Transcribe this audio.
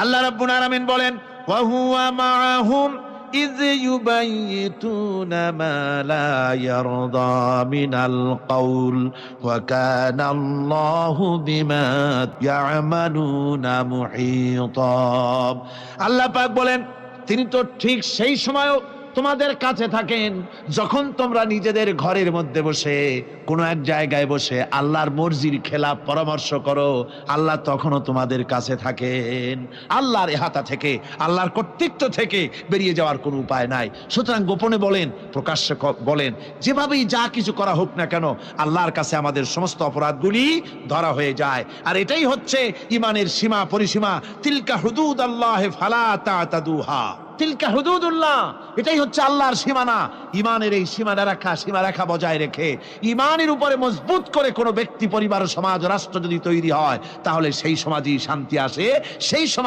আল্লাহ রাব্বুল আলামিন বলেন, ওয়া হুয়া মাআহুম ইয ইউবাইয়িতুনা মা লা ইয়ারদা মিনাল কওল ওয়া কানা আল্লাহু বিমা ইয়ামালুনা মুহীতা। আল্লাহ পাক বলেন, তিনি তো ঠিক সেই সময়ও তোমাদের কাছে থাকেন যখন তোমরা নিজেদের ঘরের মধ্যে বসে কোনো এক জায়গায় বসে আল্লাহর মর্জির খেলাফ পরামর্শ করো, আল্লাহ তখনও তোমাদের কাছে থাকেন। আল্লাহর ইহাতা থেকে, আল্লাহর কর্তৃত্ব থেকে বেরিয়ে যাওয়ার কোনো উপায় নাই। সুতরাং গোপনে বলেন, প্রকাশ্যে বলেন, যেভাবেই যা কিছু করা হোক না কেন, আল্লাহর কাছে আমাদের সমস্ত অপরাধগুলি ধরা হয়ে যায়। আর এটাই হচ্ছে ইমানের সীমা পরিসীমা। তিলকা হুদুদ আল্লাহ ফালা তাতাদুহা, তিলকা হুদুদুল্লাহ, এটাই হচ্ছে আল্লাহর সীমানা। ইমানের এই সীমারেখা বজায় রেখে ইমানের উপরে মজবুত করে কোনো ব্যক্তি, পরিবার, সমাজ, রাষ্ট্র যদি তৈরি হয়, তাহলে সেই সমাজেই শান্তি আসে, সেই সমাজ